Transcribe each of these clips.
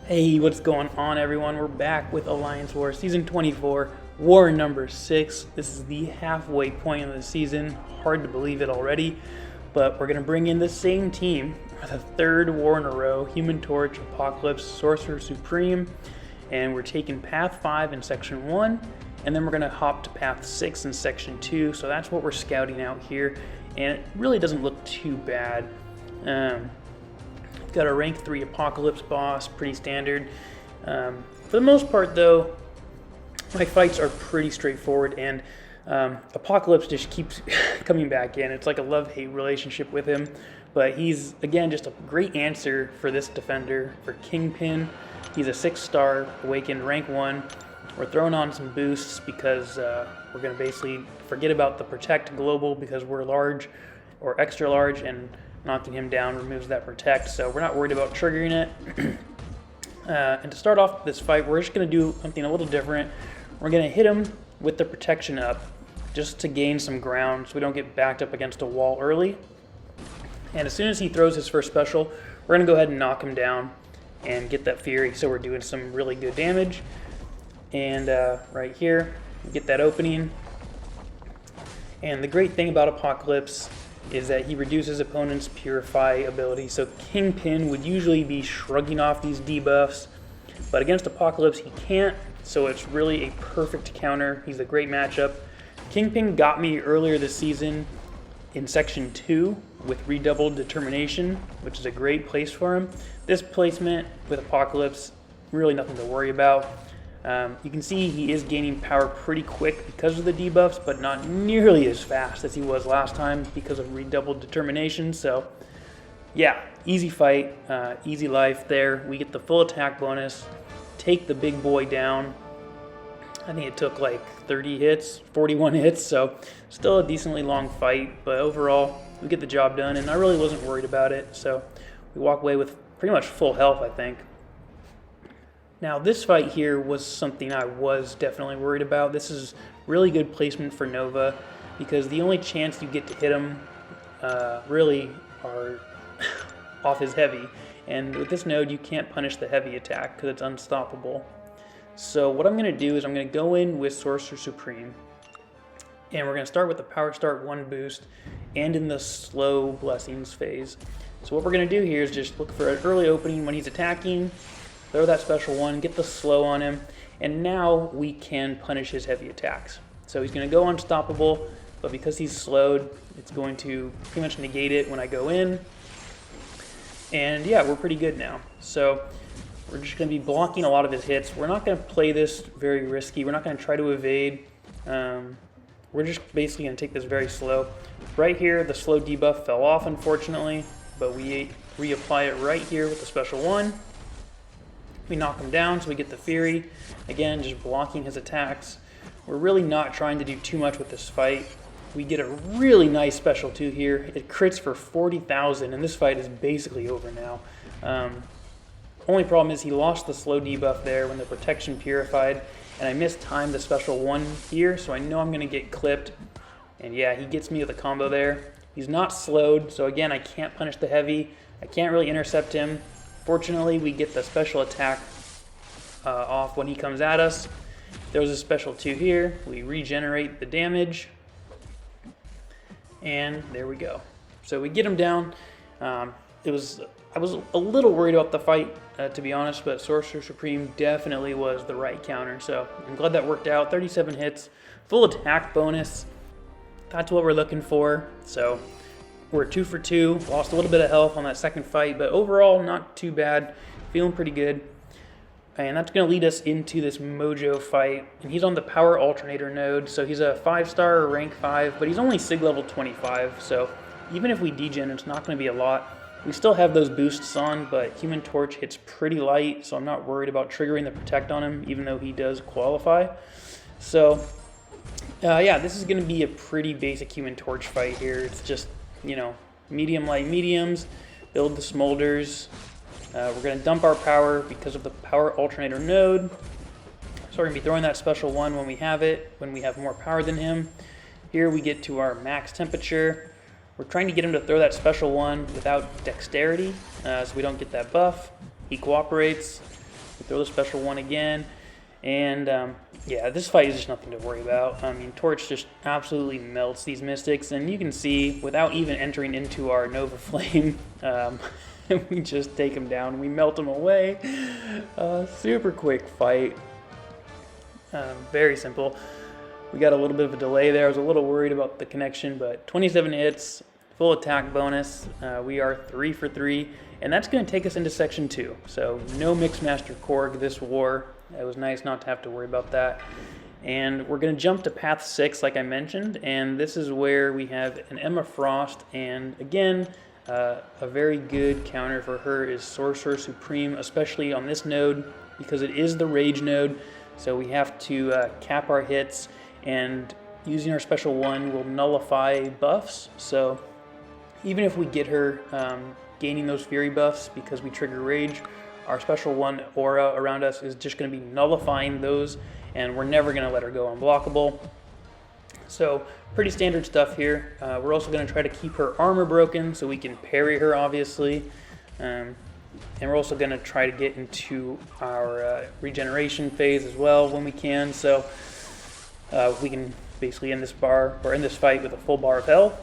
Hey, what's going on, everyone? We're back with Alliance War Season 24, War number 6. This is the halfway point of the season. Hard to believe it already, but we're going to bring in the same team for the third war in a row. Human Torch, Apocalypse, Sorcerer Supreme, and we're taking Path 5 in Section 1, and then we're going to hop to Path 6 in Section 2, so that's what we're scouting out here, and it really doesn't look too bad. Got a rank 3 Apocalypse boss, pretty standard. For the most part though, my fights are pretty straightforward, and Apocalypse just keeps coming back in. It's like a love-hate relationship with him, but he's, again, just a great answer for this defender. For Kingpin, he's a 6-star Awakened rank 1. We're throwing on some boosts because we're going to basically forget about the Protect Global because we're large or extra large, and knocking him down removes that Protect, so we're not worried about triggering it. And to start off this fight, we're just going to do something a little different. We're going to hit him with the protection up, just to gain some ground so we don't get backed up against a wall early. And as soon as he throws his first special, we're going to go ahead and knock him down and get that Fury, so we're doing some really good damage. And right here, we get that opening. And the great thing about Apocalypse is that he reduces opponents' Purify ability. So Kingpin would usually be shrugging off these debuffs, but against Apocalypse he can't, so it's really a perfect counter. He's a great matchup. Kingpin got me earlier this season in Section 2 with Redoubled Determination, which is a great place for him. This placement with Apocalypse, really nothing to worry about. You can see he is gaining power pretty quick because of the debuffs, but not nearly as fast as he was last time because of Redoubled Determination. So yeah, easy fight, easy life there. We get the full attack bonus, take the big boy down. I think it took like 30 hits, 41 hits, so still a decently long fight, but overall we get the job done, and I really wasn't worried about it. So we walk away with pretty much full health, I think. Now this fight here was something I was definitely worried about. This is really good placement for Nova because the only chance you get to hit him really are off his heavy. And with this node you can't punish the heavy attack because it's unstoppable. So what I'm going to do is I'm going to go in with Sorcerer Supreme. And we're going to start with the Power Start 1 boost and in the slow Blessings phase. So what we're going to do here is just look for an early opening when he's attacking. Throw that special one, get the slow on him, and now we can punish his heavy attacks. So he's going to go unstoppable, but because he's slowed, it's going to pretty much negate it when I go in. And yeah, we're pretty good now. So we're just going to be blocking a lot of his hits. We're not going to play this very risky. We're not going to try to evade. We're just basically going to take this very slow. Right here, the slow debuff fell off, unfortunately, but we reapply it right here with the special one. We knock him down, so we get the Fury. Again, just blocking his attacks. We're really not trying to do too much with this fight. We get a really nice special 2 here. It crits for 40,000, and this fight is basically over now. Only problem is he lost the slow debuff there when the protection purified, and I mistimed the special 1 here, so I know I'm going to get clipped. And yeah, he gets me with a combo there. He's not slowed, so again, I can't punish the heavy. I can't really intercept him. Fortunately, we get the special attack off when he comes at us. There's a special 2 here. We regenerate the damage. And there we go. So we get him down. I was a little worried about the fight, to be honest, but Sorcerer Supreme definitely was the right counter. So I'm glad that worked out. 37 hits, full attack bonus. That's what we're looking for. So we're 2 for 2, lost a little bit of health on that second fight, but overall not too bad, feeling pretty good. And that's going to lead us into this Mojo fight, and he's on the Power Alternator node, so he's a 5-star rank 5, but he's only Sig level 25, so even if we degen, it's not going to be a lot. We still have those boosts on, but Human Torch hits pretty light, so I'm not worried about triggering the Protect on him, even though he does qualify. So yeah, this is going to be a pretty basic Human Torch fight here. It's just, you know, medium light mediums, build the smolders. We're going to dump our power because of the Power Alternator node. So we're going to be throwing that special 1 when we have it, when we have more power than him. Here we get to our max temperature. We're trying to get him to throw that special 1 without dexterity, so we don't get that buff. He cooperates. We throw the special one again, and yeah, this fight is just nothing to worry about. I mean, Torch just absolutely melts these Mystics, and you can see, without even entering into our Nova Flame, we just take them down. We melt them away. Super quick fight. Very simple. We got a little bit of a delay there. I was a little worried about the connection, but 27 hits, full attack bonus. We are 3 for 3, and that's going to take us into Section 2. So no Mixmaster Korg this war. It was nice not to have to worry about that. And we're going to jump to Path 6, like I mentioned, and this is where we have an Emma Frost, and again, a very good counter for her is Sorcerer Supreme, especially on this node, because it is the Rage node, so we have to cap our hits, and using our special one will nullify buffs. So even if we get her gaining those Fury buffs because we trigger Rage, our special one aura around us is just going to be nullifying those, and we're never going to let her go unblockable. So pretty standard stuff here. We're also going to try to keep her armor broken so we can parry her, obviously. And we're also going to try to get into our regeneration phase as well when we can. So we can basically end this fight with a full bar of health.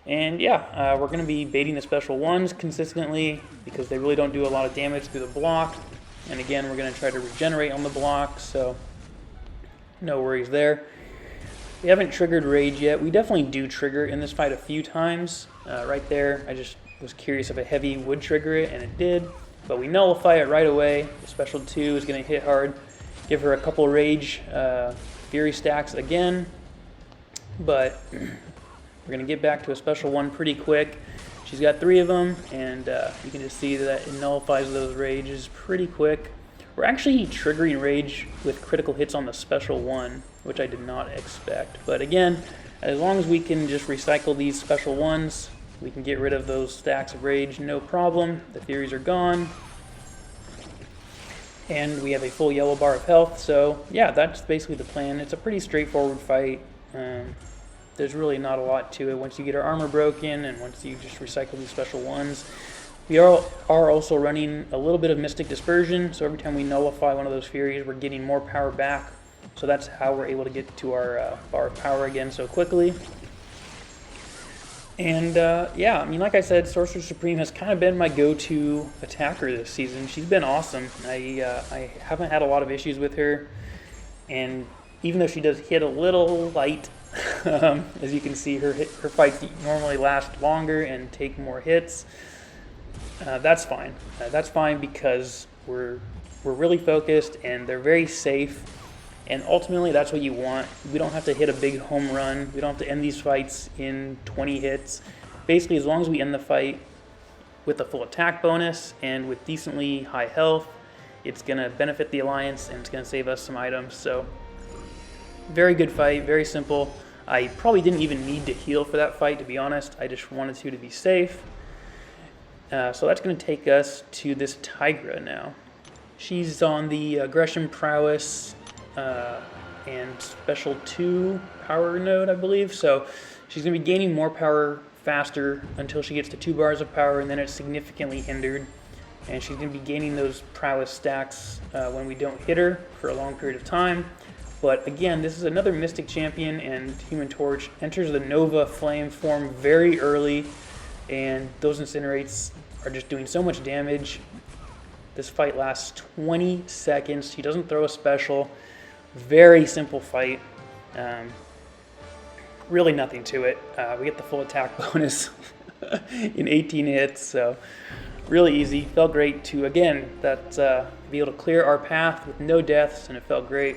And yeah, we're going to be baiting the special ones consistently because they really don't do a lot of damage through the block. And again, we're going to try to regenerate on the block, so no worries there. We haven't triggered Rage yet. We definitely do trigger in this fight a few times. Right there, I just was curious if a heavy would trigger it, and it did. But we nullify it right away. The special 2 is going to hit hard. Give her a couple Rage Fury stacks again. But we're going to get back to a special 1 pretty quick. She's got 3 of them, and you can just see that it nullifies those Rages pretty quick. We're actually triggering Rage with critical hits on the special 1, which I did not expect. But again, as long as we can just recycle these special 1s, we can get rid of those stacks of Rage, no problem. The Furies are gone. And we have a full yellow bar of health, so yeah, that's basically the plan. It's a pretty straightforward fight. There's really not a lot to it once you get our armor broken and once you just recycle these special 1s. We are also running a little bit of Mystic Dispersion, so every time we nullify one of those Furies, we're getting more power back. So that's how we're able to get to our bar of power again so quickly. And yeah, I mean, like I said, Sorcerer Supreme has kind of been my go-to attacker this season. She's been awesome. I haven't had a lot of issues with her, and even though she does hit a little light, as you can see, her fights normally last longer and take more hits. That's fine. That's fine because we're really focused and they're very safe. And ultimately, that's what you want. We don't have to hit a big home run. We don't have to end these fights in 20 hits. Basically, as long as we end the fight with a full attack bonus and with decently high health, it's going to benefit the Alliance and it's going to save us some items. So, very good fight, very simple. I probably didn't even need to heal for that fight, to be honest. I just wanted to be safe. So that's going to take us to this Tigra now. She's on the Aggression Prowess and Special 2 power node, I believe. So she's going to be gaining more power faster until she gets to 2 bars of power, and then it's significantly hindered. And she's going to be gaining those Prowess stacks when we don't hit her for a long period of time. But again, this is another Mystic Champion, and Human Torch enters the Nova Flame form very early, and those Incinerates are just doing so much damage. This fight lasts 20 seconds. She doesn't throw a special. Very simple fight. Really nothing to it. We get the full attack bonus in 18 hits, so really easy. Felt great to, again, be able to clear our path with no deaths, and it felt great.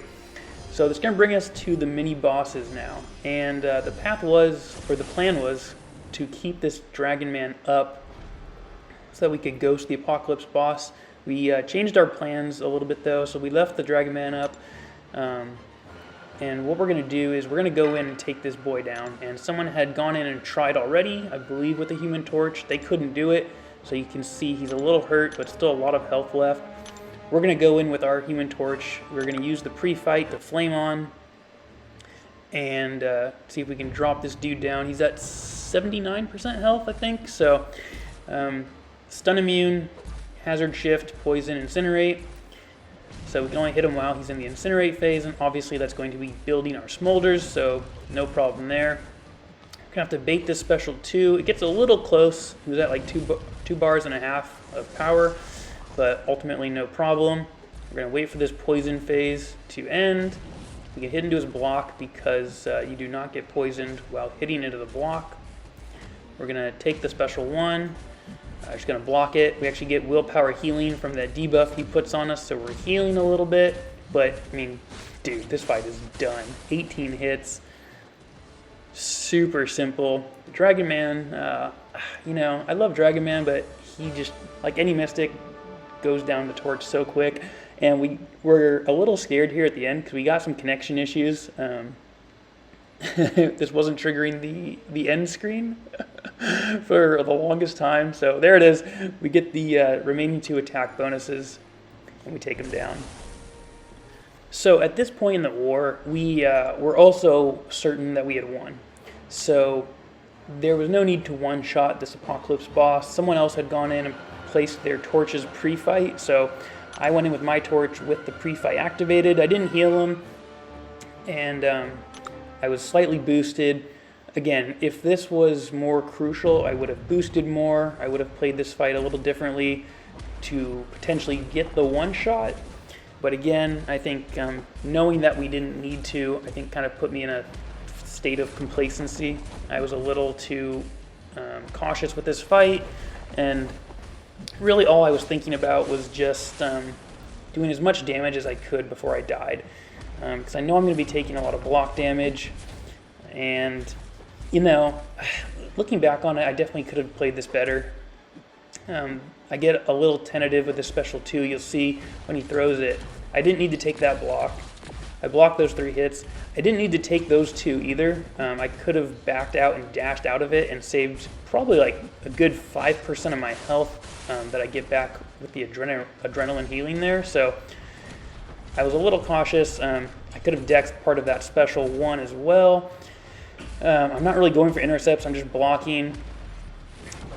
So this is going to bring us to the mini bosses now. And the plan was to keep this Dragon Man up so that we could ghost the Apocalypse boss. We changed our plans a little bit though, so we left the Dragon Man up. And what we're going to do is we're going to go in and take this boy down. And someone had gone in and tried already, I believe, with the Human Torch. They couldn't do it, so you can see he's a little hurt, but still a lot of health left. We're going to go in with our Human Torch. We're going to use the pre-fight to flame on and see if we can drop this dude down. He's at 79% health, I think. So, stun immune, hazard shift, poison, incinerate. so we can only hit him while he's in the incinerate phase, and obviously that's going to be building our smolders, so no problem there. We're going to have to bait this special too. It gets a little close. He was at like 2 bars and a half of power, but ultimately no problem. We're going to wait for this poison phase to end. We can hit into his block because you do not get poisoned while hitting into the block. We're going to take the special one. Just going to block it. We actually get willpower healing from that debuff he puts on us, so we're healing a little bit. But, I mean, dude, this fight is done. 18 hits. Super simple. Dragon Man, you know, I love Dragon Man, but he just, like any Mystic, goes down the torch so quick. And we were a little scared here at the end because we got some connection issues. This wasn't triggering the end screen for the longest time. So there it is. We get the remaining 2 attack bonuses, and we take them down. So at this point in the war, we were also certain that we had won. So there was no need to one-shot this Apocalypse boss. Someone else had gone in and placed their torches pre-fight, so I went in with my torch with the pre-fight activated. I didn't heal him, and I was slightly boosted. Again, if this was more crucial, I would have boosted more. I would have played this fight a little differently to potentially get the one-shot. But again, I think knowing that we didn't need to, I think kind of put me in a state of complacency. I was a little too cautious with this fight, and really all I was thinking about was just doing as much damage as I could before I died. Because I know I'm going to be taking a lot of block damage, and, you know, looking back on it, I definitely could have played this better. I get a little tentative with this special too. You'll see when he throws it. I didn't need to take that block. I blocked those 3 hits. I didn't need to take those 2 either. I could have backed out and dashed out of it and saved probably like a good 5% of my health that I get back with the adrenaline healing there. So I was a little cautious. I could have dexed part of that special one as well. I'm not really going for intercepts. I'm just blocking.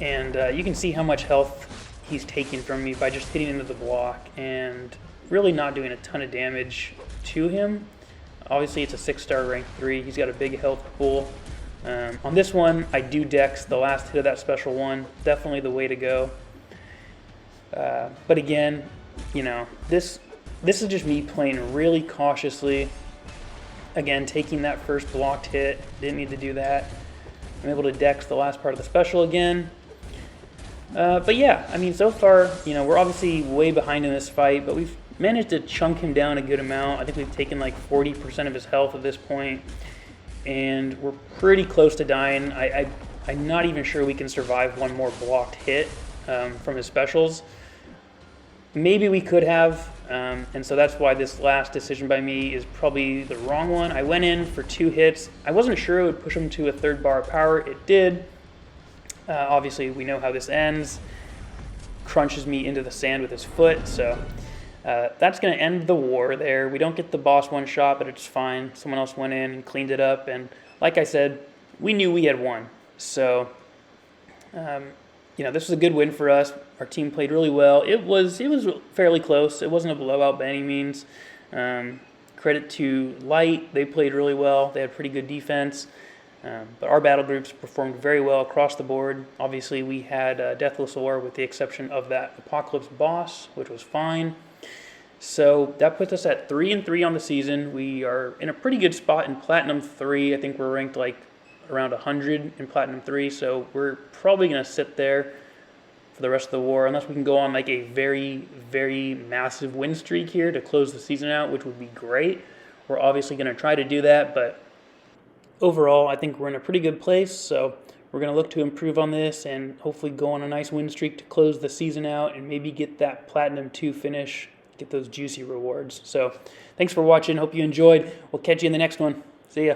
And you can see how much health he's taking from me by just hitting into the block and really not doing a ton of damage to him. Obviously, it's a 6-star rank 3. He's got a big health pool. On this one, I do dex the last hit of that special one. Definitely the way to go. But again, you know, this is just me playing really cautiously. Again, taking that first blocked hit. Didn't need to do that. I'm able to dex the last part of the special again. But yeah, I mean, so far, you know, we're obviously way behind in this fight, but we've managed to chunk him down a good amount. I think we've taken like 40% of his health at this point, and we're pretty close to dying. I'm not even sure we can survive one more blocked hit from his specials. Maybe we could have, and so that's why this last decision by me is probably the wrong one. I went in for 2 hits. I wasn't sure it would push him to a 3rd bar of power. It did. Obviously, we know how this ends. Crunches me into the sand with his foot, so that's going to end the war there. We don't get the boss one shot, but it's fine. Someone else went in and cleaned it up, and like I said, we knew we had won. So, you know, this was a good win for us. Our team played really well. It was fairly close. It wasn't a blowout by any means. Credit to Light. They played really well. They had pretty good defense. But our battle groups performed very well across the board. Obviously, we had Deathless War with the exception of that Apocalypse boss, which was fine. So that puts us at 3-3 on the season. We are in a pretty good spot in Platinum 3. I think we're ranked like around 100 in Platinum 3. So we're probably going to sit there for the rest of the war, unless we can go on like a very, very massive win streak here to close the season out, which would be great. We're obviously going to try to do that, but overall, I think we're in a pretty good place, so we're going to look to improve on this and hopefully go on a nice win streak to close the season out and maybe get that Platinum 2 finish, get those juicy rewards. So thanks for watching. Hope you enjoyed. We'll catch you in the next one. See ya.